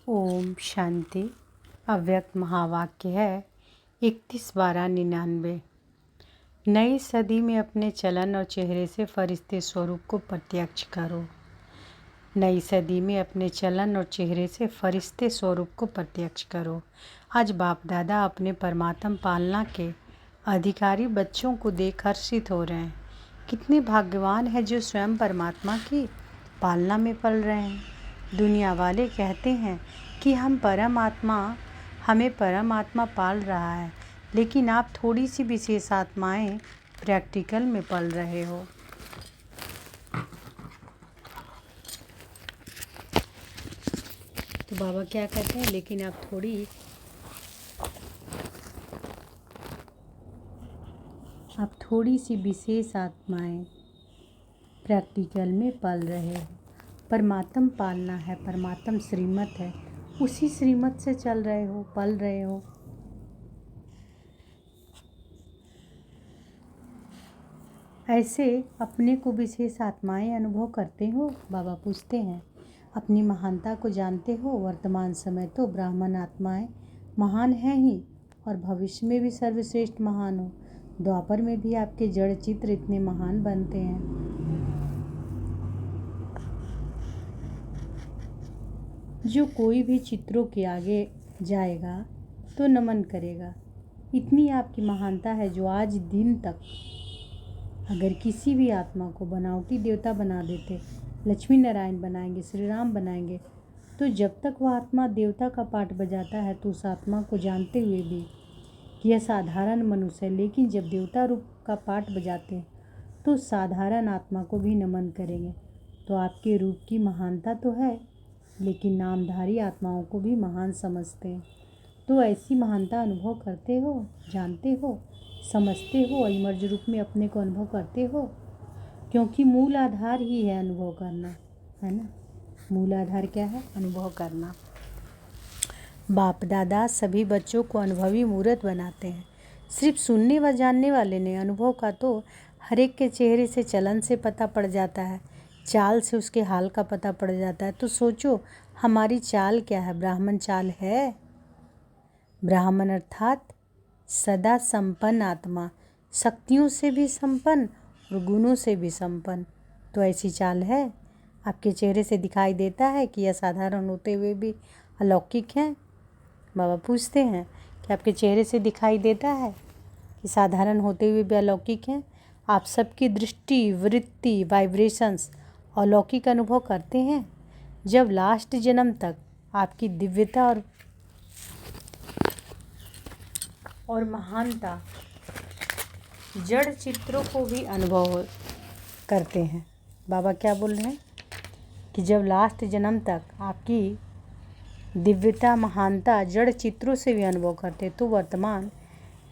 ओम शांति। अव्यक्त महावाक्य है 31/12/99। नई सदी में अपने चलन और चेहरे से फरिश्ते स्वरूप को प्रत्यक्ष करो। नई सदी में अपने चलन और चेहरे से फरिश्ते स्वरूप को प्रत्यक्ष करो। आज बाप दादा अपने परमात्म पालना के अधिकारी बच्चों को देख हर्षित हो रहे हैं। कितने भाग्यवान है जो स्वयं परमात्मा की पालना में पल रहे हैं। दुनिया वाले कहते हैं कि हमें परम आत्मा पाल रहा है, लेकिन आप थोड़ी सी विशेष आत्माएं प्रैक्टिकल में पल रहे हो। तो बाबा क्या कहते हैं, लेकिन आप थोड़ी सी विशेष आत्माएं प्रैक्टिकल में पल रहे हो। परमात्म पालना है, परमात्म श्रीमत है, उसी श्रीमत से चल रहे हो, पल रहे हो। ऐसे अपने को विशेष आत्माएं अनुभव करते हो। बाबा पूछते हैं, अपनी महानता को जानते हो। वर्तमान समय तो ब्राह्मण आत्माएं महान हैं ही, और भविष्य में भी सर्वश्रेष्ठ महान हो। द्वापर में भी आपके जड़ चित्र इतने महान बनते हैं। जो कोई भी चित्रों के आगे जाएगा तो नमन करेगा। इतनी आपकी महानता है जो आज दिन तक अगर किसी भी आत्मा को बनावटी देवता बना देते, लक्ष्मी नारायण बनाएंगे, श्री राम बनाएंगे, तो जब तक वह आत्मा देवता का पाठ बजाता है तो उस आत्मा को जानते हुए भी कि यह साधारण मनुष्य है, लेकिन जब देवता रूप का पाठ बजाते हैं तो साधारण आत्मा को भी नमन करेंगे। तो आपके रूप की महानता तो है, लेकिन नामधारी आत्माओं को भी महान समझते हैं। तो ऐसी महानता अनुभव करते हो, जानते हो, समझते हो, अमर्ज रूप में अपने को अनुभव करते हो, क्योंकि मूल आधार ही है अनुभव करना, है ना। मूल आधार क्या है? अनुभव करना। बाप दादा सभी बच्चों को अनुभवी मूर्त बनाते हैं। सिर्फ सुनने व जानने वाले ने अनुभव का तो हर एक के चेहरे से, चलन से पता पड़ जाता है, चाल से उसके हाल का पता पड़ जाता है। तो सोचो हमारी चाल क्या है? ब्राह्मण चाल है। ब्राह्मण अर्थात सदा संपन्न आत्मा, शक्तियों से भी संपन्न और गुणों से भी संपन्न। तो ऐसी चाल है। आपके चेहरे से दिखाई देता है कि यह साधारण होते हुए भी अलौकिक हैं। बाबा पूछते हैं कि आपके चेहरे से दिखाई देता है कि साधारण होते हुए भी अलौकिक हैं। आप सबकी दृष्टि, वृत्ति, वाइब्रेशंस अलौकिक अनुभव करते हैं। जब लास्ट जन्म तक आपकी दिव्यता और महानता जड़ चित्रों को भी अनुभव करते हैं। बाबा क्या बोल रहे हैं कि जब लास्ट जन्म तक आपकी दिव्यता, महानता जड़ चित्रों से भी अनुभव करते, तो वर्तमान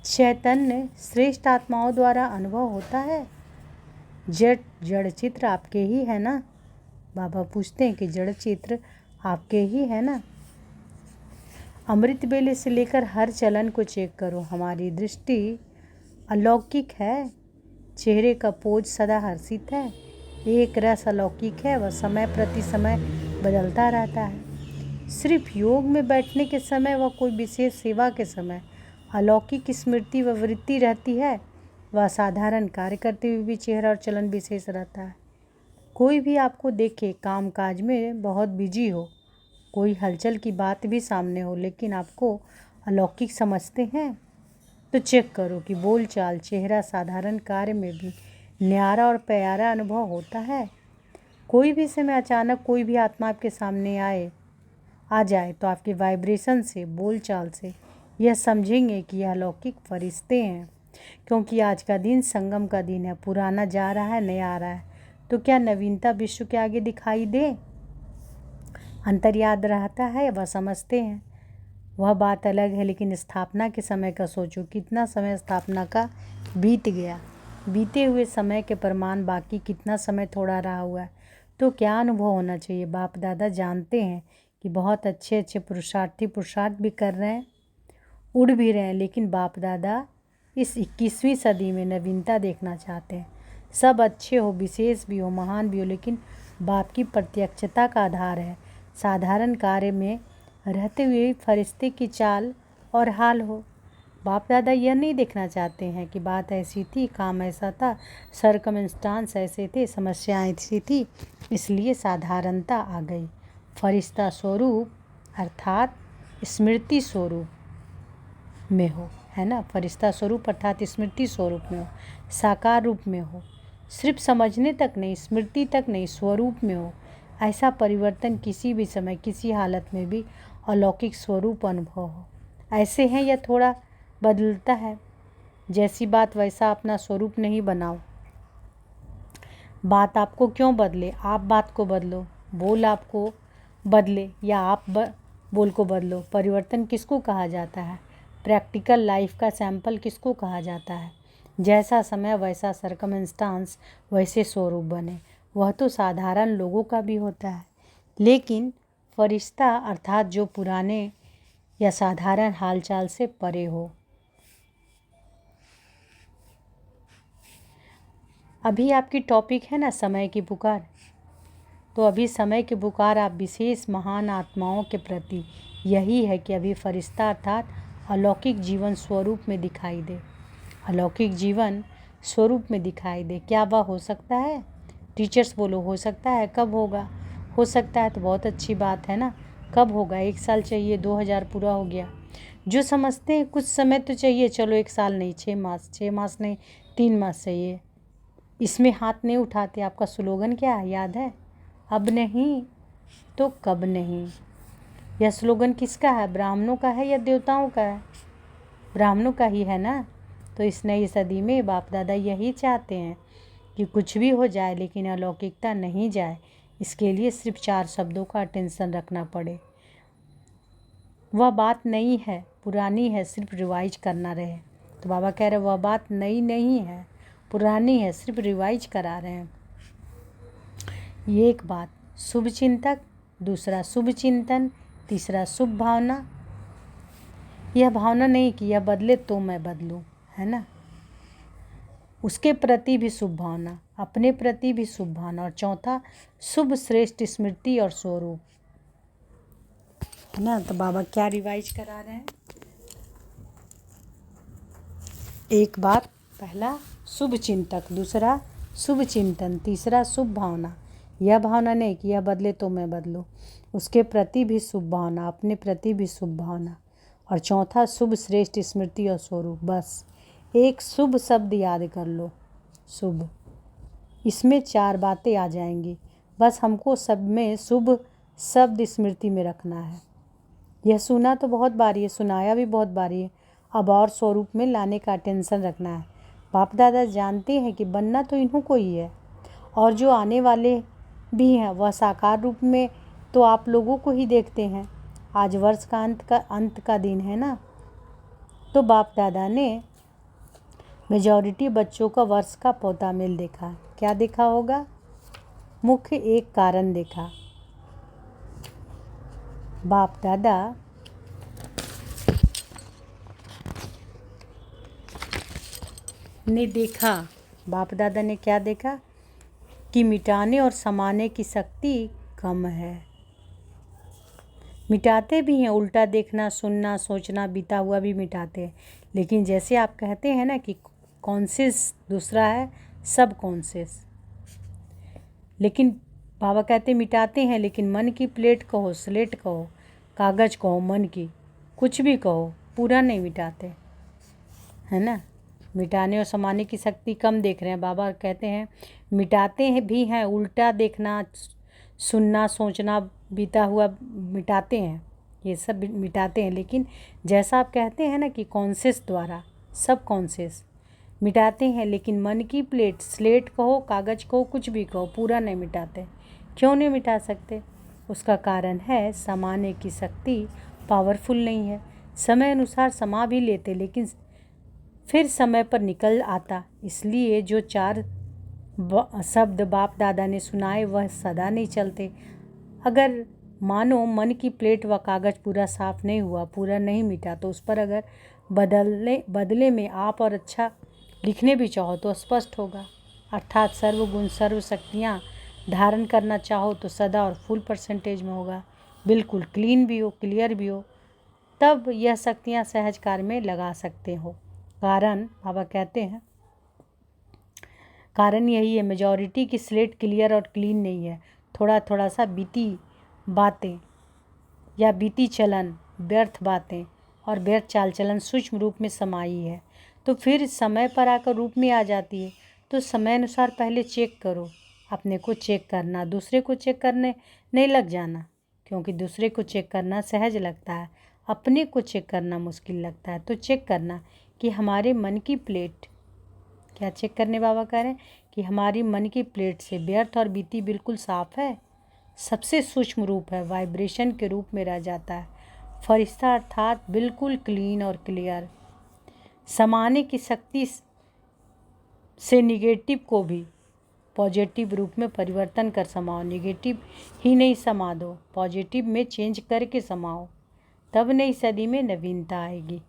चैतन्य श्रेष्ठ आत्माओं द्वारा अनुभव होता है। जड़ चित्र आपके ही है ना। बाबा पूछते हैं कि जड़ चित्र आपके ही है ना। अमृत बेले से लेकर हर चलन को चेक करो, हमारी दृष्टि अलौकिक है। चेहरे का पोज सदा हर्षित है। एक रस अलौकिक है, वह समय प्रति समय बदलता रहता है। सिर्फ योग में बैठने के समय व कोई विशेष सेवा के समय अलौकिक स्मृति व वृत्ति रहती है। वह साधारण कार्य करते हुए भी चेहरा और चलन विशेष रहता है। कोई भी आपको देखे काम काज में बहुत बिजी हो, कोई हलचल की बात भी सामने हो, लेकिन आपको अलौकिक समझते हैं, तो चेक करो कि बोल चाल, चेहरा, साधारण कार्य में भी न्यारा और प्यारा अनुभव होता है। कोई भी समय अचानक कोई भी आत्मा आपके सामने आ जाए तो आपके वाइब्रेशन से, बोल चाल से यह समझेंगे कि यह अलौकिक फरिश्ते हैं। क्योंकि आज का दिन संगम का दिन है। पुराना जा रहा है, नया आ रहा है, तो क्या नवीनता विश्व के आगे दिखाई दे? अंतर याद रहता है, वह समझते हैं। वह बात अलग है, लेकिन स्थापना के समय का सोचो, कितना समय स्थापना का बीत गया। बीते हुए समय के प्रमाण बाकी कितना समय थोड़ा रहा हुआ है। तो क्या अनुभव होना चाहिए? बाप दादा जानते हैं कि बहुत अच्छे अच्छे पुरुषार्थ भी कर रहे हैं, उड़ भी रहे हैं, लेकिन बाप दादा इस 21वीं सदी में नवीनता देखना चाहते हैं। सब अच्छे हो, विशेष भी हो, महान भी हो, लेकिन बाप की प्रत्यक्षता का आधार है। साधारण कार्य में रहते हुए फरिश्ते की चाल और हाल हो। बाप दादा यह नहीं देखना चाहते हैं कि बात ऐसी थी, काम ऐसा था, सरकमस्टांस ऐसे थे, समस्याएं ऐसी थी, इसलिए साधारणता आ गई। फरिश्ता स्वरूप अर्थात स्मृति स्वरूप में हो, है ना। फरिश्ता स्वरूप अर्थात स्मृति स्वरूप में हो, साकार रूप में हो, सिर्फ समझने तक नहीं, स्मृति तक नहीं, स्वरूप में हो। ऐसा परिवर्तन किसी भी समय, किसी हालत में भी अलौकिक स्वरूप अनुभव हो। ऐसे हैं या थोड़ा बदलता है, जैसी बात वैसा अपना स्वरूप नहीं बनाओ। बात आपको क्यों बदले, आप बात को बदलो। बोल आपको बदले या आप बोल को बदलो। परिवर्तन किसको कहा जाता है? प्रैक्टिकल लाइफ का सैंपल किसको कहा जाता है? जैसा समय वैसा सरकमस्टांस वैसे स्वरूप बने। वह तो साधारण लोगों का भी होता है, लेकिन फरिश्ता अर्थात जो पुराने या साधारण हालचाल से परे हो। अभी आपकी टॉपिक है ना समय की पुकार, तो अभी समय की पुकार आप विशेष महान आत्माओं के प्रति यही है कि अभी फरिश्ता अर्थात अलौकिक जीवन स्वरूप में दिखाई दे। अलौकिक जीवन स्वरूप में दिखाई दे। क्या वह हो सकता है? टीचर्स बोलो, हो सकता है। कब होगा? हो सकता है तो बहुत अच्छी बात है ना। कब होगा? 1 साल चाहिए, 2000 पूरा हो गया। जो समझते हैं कुछ समय तो चाहिए, चलो 1 साल नहीं, 6 मास, 6 मास नहीं, 3 मास चाहिए। इसमें हाथ नहीं उठाते। आपका स्लोगन क्या है, याद है? अब नहीं तो कब नहीं। यह स्लोगन किसका है? ब्राह्मणों का है या देवताओं का है? ब्राह्मणों का ही है ना। तो इस नई सदी में बाप दादा यही चाहते हैं कि कुछ भी हो जाए लेकिन अलौकिकता नहीं जाए। इसके लिए सिर्फ 4 शब्दों का अटेंशन रखना पड़े। वह बात नई है, पुरानी है, सिर्फ रिवाइज करना रहे। तो बाबा कह रहे वह बात नई नहीं है, पुरानी है, सिर्फ रिवाइज करा रहे हैं। ये एक बात। शुभ चिंतक, दूसरा शुभ चिंतन, तीसरा शुभ भावना। यह भावना नहीं कि यह बदले तो मैं बदलूं, है ना। उसके प्रति भी शुभ भावना, अपने प्रति भी शुभ भावना। और चौथा शुभ श्रेष्ठ स्मृति और स्वरूप, है ना। तो बाबा क्या रिवाइज करा रहे हैं? एक बार पहला शुभ चिंतक, दूसरा शुभ चिंतन, तीसरा शुभ भावना। यह भावना नहीं कि यह बदले तो मैं बदलूं, उसके प्रति भी शुभ भावना, अपने प्रति भी शुभ भावना। और चौथा शुभ श्रेष्ठ स्मृति और स्वरूप। बस एक शुभ शब्द याद कर लो, शुभ। इसमें 4 बातें आ जाएंगी। बस हमको सब में शुभ शब्द स्मृति में रखना है। यह सुना तो बहुत बारी है, सुनाया भी बहुत बारी है, अब और स्वरूप में लाने का टेंशन रखना है। बाप दादा जानते हैं कि बनना तो इन्हों को ही है, और जो आने वाले भी हैं वह साकार रूप में तो आप लोगों को ही देखते हैं। आज वर्ष का अंत का दिन है ना, तो बाप दादा ने मेजॉरिटी बच्चों का वर्ष का पौधा मेल देखा। क्या देखा होगा? मुख्य एक कारण देखा। बाप दादा ने देखा, बाप दादा ने क्या देखा? कि मिटाने और समाने की शक्ति कम है। मिटाते भी हैं, उल्टा देखना, सुनना, सोचना, बीता हुआ भी मिटाते हैं। लेकिन जैसे आप कहते हैं ना कि कॉन्शियस दूसरा है, सब कॉन्शियस। लेकिन बाबा कहते मिटाते हैं, लेकिन मन की प्लेट कहो, स्लेट कहो, कागज़ कहो, मन की कुछ भी कहो, पूरा नहीं मिटाते, है ना। मिटाने और समाने की शक्ति कम देख रहे हैं। बाबा कहते हैं मिटाते हैं भी हैं, उल्टा देखना, सुनना, सोचना, बीता हुआ मिटाते हैं, ये सब मिटाते हैं। लेकिन जैसा आप कहते हैं ना कि कॉन्शियस द्वारा, सब कॉन्शियस मिटाते हैं, लेकिन मन की प्लेट, स्लेट कहो, कागज़ कहो, कुछ भी कहो, पूरा नहीं मिटाते। क्यों नहीं मिटा सकते? उसका कारण है समाने की शक्ति पावरफुल नहीं है। समय अनुसार समा भी लेते, लेकिन फिर समय पर निकल आता। इसलिए जो 4 शब्द बाप दादा ने सुनाए वह सदा नहीं चलते। अगर मानो मन की प्लेट व कागज़ पूरा साफ नहीं हुआ, पूरा नहीं मिटा, तो उस पर अगर बदले में आप और अच्छा लिखने भी चाहो तो स्पष्ट होगा। अर्थात सर्वगुण सर्व शक्तियाँ धारण करना चाहो तो सदा और फुल परसेंटेज में होगा। बिल्कुल क्लीन भी हो, क्लियर भी हो, तब यह शक्तियाँ सहज कार्य में लगा सकते हो। कारण बाबा कहते हैं, कारण यही है, मेजॉरिटी की स्लेट क्लियर और क्लीन नहीं है। थोड़ा थोड़ा सा बीती बातें या बीती चलन, व्यर्थ बातें और व्यर्थ चाल चलन सूक्ष्म रूप में समाई है, तो फिर समय पर आकर रूप में आ जाती है। तो समय अनुसार पहले चेक करो, अपने को चेक करना, दूसरे को चेक करने नहीं लग जाना, क्योंकि दूसरे को चेक करना सहज लगता है, अपने को चेक करना मुश्किल लगता है। तो चेक करना कि हमारे मन की प्लेट, क्या चेक करने बाबा कह रहे हैं कि हमारी मन की प्लेट से व्यर्थ और बीती बिल्कुल साफ है, सबसे सूक्ष्म रूप है, वाइब्रेशन के रूप में रह जाता है, फरिश्ता अर्थात बिल्कुल क्लीन और क्लियर। समाने की शक्ति से निगेटिव को भी पॉजिटिव रूप में परिवर्तन कर समाओ। निगेटिव ही नहीं समा दो, पॉजिटिव में चेंज करके समाओ, तब नई सदी में नवीनता आएगी।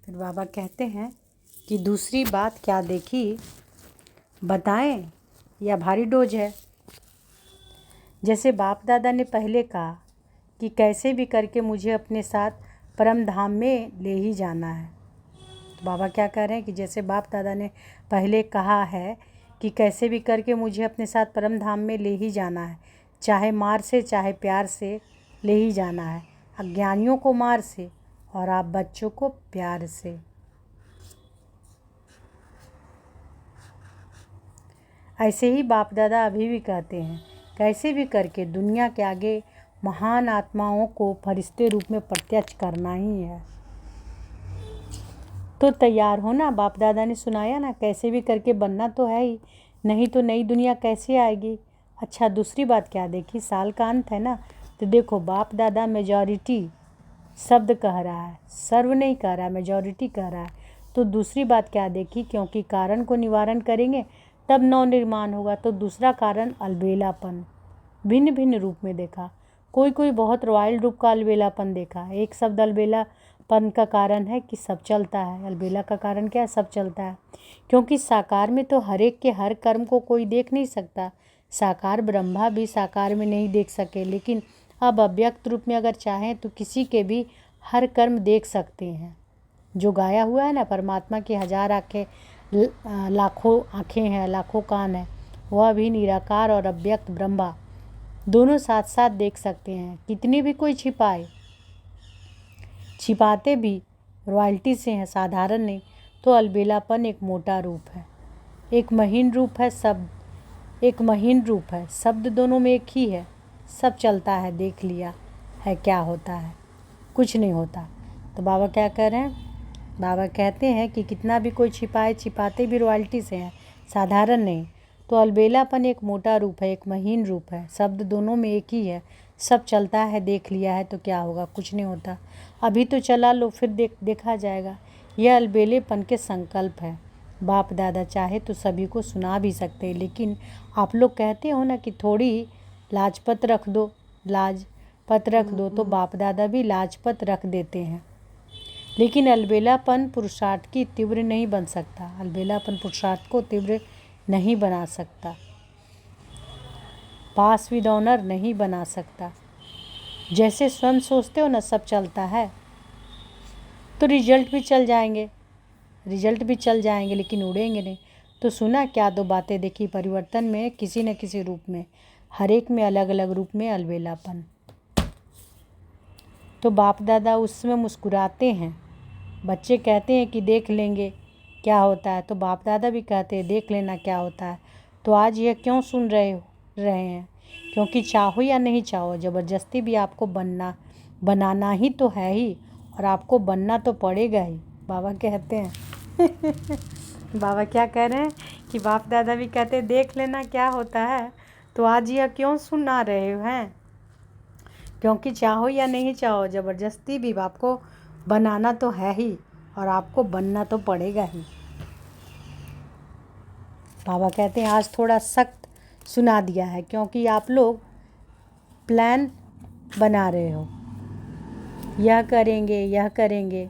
फिर बाबा कहते हैं कि दूसरी बात क्या देखी, बताएं या भारी डोज है। जैसे बाप दादा ने पहले कहा कि कैसे भी करके मुझे अपने साथ परम धाम में ले ही जाना है। तो बाबा क्या कह रहे हैं कि जैसे बाप दादा ने पहले कहा है कि कैसे भी करके मुझे अपने साथ परम धाम में ले ही जाना है, चाहे मार से चाहे प्यार से ले ही जाना है, अज्ञानियों को मार से और आप बच्चों को प्यार से। ऐसे ही बाप दादा अभी भी कहते हैं, कैसे भी करके दुनिया के आगे महान आत्माओं को फरिश्ते रूप में प्रत्यक्ष करना ही है। तो तैयार हो ना, बाप दादा ने सुनाया ना, कैसे भी करके बनना तो है ही, नहीं तो नई दुनिया कैसे आएगी। अच्छा, दूसरी बात क्या देखी, साल का अंत है ना, तो देखो बाप दादा मेजॉरिटी शब्द कह रहा है, सर्व नहीं कह रहा है, मेजॉरिटी कह रहा है। तो दूसरी बात क्या देखी, क्योंकि कारण को निवारण करेंगे तब नव निर्माण होगा। तो दूसरा कारण अलबेलापन, भिन्न भिन्न रूप में देखा। कोई कोई बहुत रॉयल रूप का अलबेलापन देखा। एक शब्द अलबेलापन का कारण है कि सब चलता है। अलबेला का कारण क्या है, सब चलता है, क्योंकि साकार में तो हर एक के हर कर्म को कोई देख नहीं सकता। साकार ब्रह्मा भी साकार में नहीं देख सके, लेकिन अब अव्यक्त रूप में अगर चाहें तो किसी के भी हर कर्म देख सकते हैं। जो गाया हुआ है ना, परमात्मा की 1000 आँखें, लाखों आँखें हैं, लाखों कान हैं, वह भी निराकार और अव्यक्त ब्रह्मा दोनों साथ साथ देख सकते हैं। कितनी भी कोई छिपाते भी रॉयल्टी से हैं, साधारण नहीं। तो अलबेलापन एक मोटा रूप है, एक महीन रूप है, एक महीन रूप है, शब्द दोनों में एक ही है। सब चलता है, देख लिया है, क्या होता है, कुछ नहीं होता। तो बाबा क्या कह रहे हैं, बाबा कहते हैं कि कितना भी कोई छिपाते भी रॉयल्टी से हैं, साधारण नहीं। तो अलबेलापन एक मोटा रूप है, एक महीन रूप है, शब्द दोनों में एक ही है। सब चलता है, देख लिया है, तो क्या होगा, कुछ नहीं होता। अभी तो चला लो, फिर देखा जाएगा। यह अलबेलेपन के संकल्प है। बाप दादा चाहे तो सभी को सुना भी सकते हैं, लेकिन आप लोग कहते हो ना कि थोड़ी लाजपत रख दो, तो बाप दादा भी लाजपत रख देते हैं। लेकिन अलबेलापन पुरुषार्थ की तीव्र नहीं बन सकता। अलबेलापन पुरुषार्थ को तीव्र नहीं बना सकता, पास विद ऑनर नहीं बना सकता। जैसे स्वयं सोचते हो ना सब चलता है, तो रिजल्ट भी चल जाएंगे, लेकिन उड़ेंगे नहीं। तो सुना क्या दो बातें देखी, परिवर्तन में किसी न किसी रूप में, हर एक में अलग अलग रूप में अलबेलापन। तो बाप दादा उस समय मुस्कुराते हैं। बच्चे कहते हैं कि देख लेंगे क्या होता है, तो बाप दादा भी कहते हैं देख लेना क्या होता है। तो आज यह क्यों सुन रहे हैं, क्योंकि चाहो या नहीं चाहो, ज़बरदस्ती भी आपको बनाना ही तो है ही, और आपको बनना तो पड़ेगा ही, बाबा कहते हैं। बाबा क्या कह रहे हैं कि बाप दादा भी कहते हैं देख लेना क्या होता है। तो आज यह क्यों सुना रहे हैं, क्योंकि चाहो या नहीं चाहो, ज़बरदस्ती भी आपको बनाना तो है ही, और आपको बनना तो पड़ेगा ही। बाबा कहते हैं आज थोड़ा सख्त सुना दिया है, क्योंकि आप लोग प्लान बना रहे हो, यह करेंगे यह करेंगे,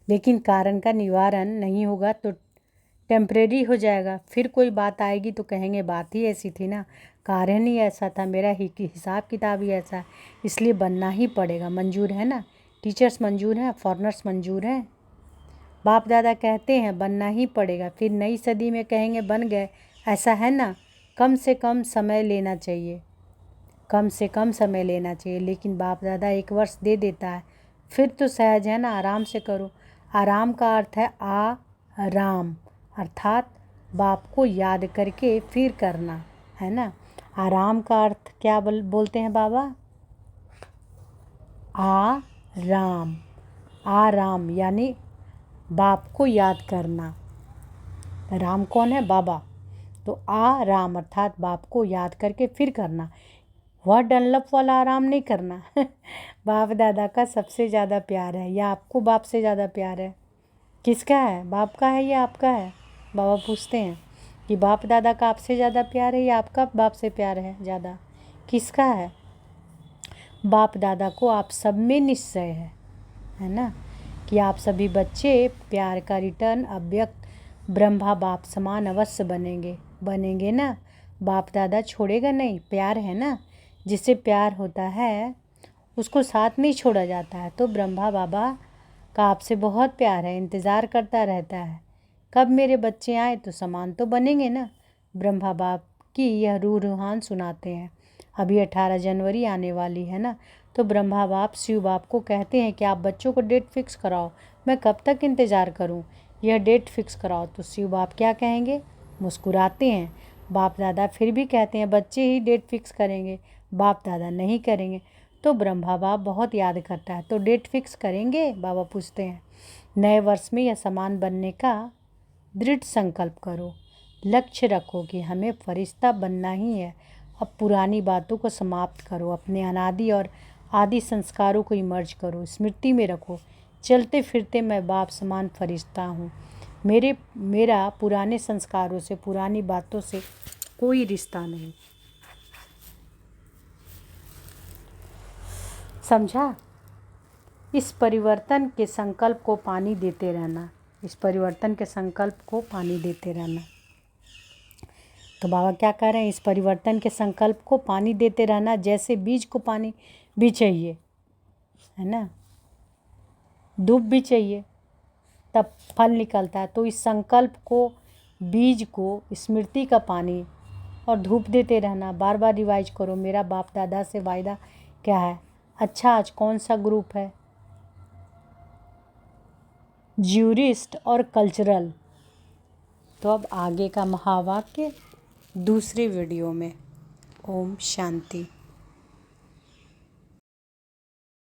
लेकिन कारण का निवारण नहीं होगा तो टेम्परेरी हो जाएगा। फिर कोई बात आएगी तो कहेंगे बात ही ऐसी थी ना, कारण ही ऐसा था, मेरा ही हिसाब किताब ही ऐसा है, इसलिए बनना ही पड़ेगा। मंजूर है ना, टीचर्स मंजूर हैं, फॉरेनर्स मंजूर हैं। बाप दादा कहते हैं बनना ही पड़ेगा, फिर नई सदी में कहेंगे बन गए, ऐसा है ना। कम से कम समय लेना चाहिए, कम से कम समय लेना चाहिए, लेकिन बाप दादा 1 वर्ष दे देता है, फिर तो सहज है ना, आराम से करो। आराम का अर्थ है आराम, अर्थात बाप को याद करके फिर करना, है ना। आराम का अर्थ क्या बोलते हैं बाबा? आराम, आराम यानी बाप को याद करना। राम कौन है? बाबा। तो आराम अर्थात बाप को याद करके फिर करना, वह डनलप वाला आराम नहीं करना। बाप दादा का सबसे ज़्यादा प्यार है या आपको बाप से ज़्यादा प्यार है? किसका है, बाप का है या आपका है? बाबा पूछते हैं कि बाप दादा का आपसे ज़्यादा प्यार है या आपका बाप से प्यार है ज़्यादा? किसका है? बाप दादा को आप सब में निश्चय है ना, कि आप सभी बच्चे प्यार का रिटर्न अव्यक्त ब्रह्मा बाप समान अवश्य बनेंगे ना। बाप दादा छोड़ेगा नहीं, प्यार है ना, जिससे प्यार होता है उसको साथ में ही छोड़ा जाता है। तो ब्रह्मा बाबा का आपसे बहुत प्यार है, इंतज़ार करता रहता है कब मेरे बच्चे आए तो समान तो बनेंगे ना। ब्रह्मा बाप की यह रूहान सुनाते हैं। अभी 18 जनवरी आने वाली है ना, तो ब्रह्मा बाप शिव बाप को कहते हैं कि आप बच्चों को डेट फिक्स कराओ, मैं कब तक इंतज़ार करूं, यह डेट फिक्स कराओ। तो शिव बाप क्या कहेंगे? मुस्कुराते हैं। बाप दादा फिर भी कहते हैं बच्चे ही डेट फिक्स करेंगे, बाप दादा नहीं करेंगे। तो ब्रह्मा बाप बहुत याद करता है, तो डेट फिक्स करेंगे? बाबा पूछते हैं। नए वर्ष में यह समान बनने का दृढ़ संकल्प करो, लक्ष्य रखो कि हमें फरिश्ता बनना ही है। अब पुरानी बातों को समाप्त करो, अपने अनादि और आदि संस्कारों को इमर्ज करो, स्मृति में रखो, चलते फिरते मैं बाप समान फरिश्ता हूँ। मेरा पुराने संस्कारों से, पुरानी बातों से कोई रिश्ता नहीं। समझा? इस परिवर्तन के संकल्प को पानी देते रहना, इस परिवर्तन के संकल्प को पानी देते रहना। तो बाबा क्या कह रहे हैं? इस परिवर्तन के संकल्प को पानी देते रहना, जैसे बीज को पानी भी चाहिए, है ना, धूप भी चाहिए तब फल निकलता है। तो इस संकल्प को, बीज को, स्मृति का पानी और धूप देते रहना, बार बार रिवाइज करो। मेरा बाप दादा से वायदा क्या है? अच्छा, आज कौन सा ग्रुप है? ज्यूरिस्ट और कल्चरल। तो अब आगे का महावाक्य दूसरे वीडियो में। ओम शांति।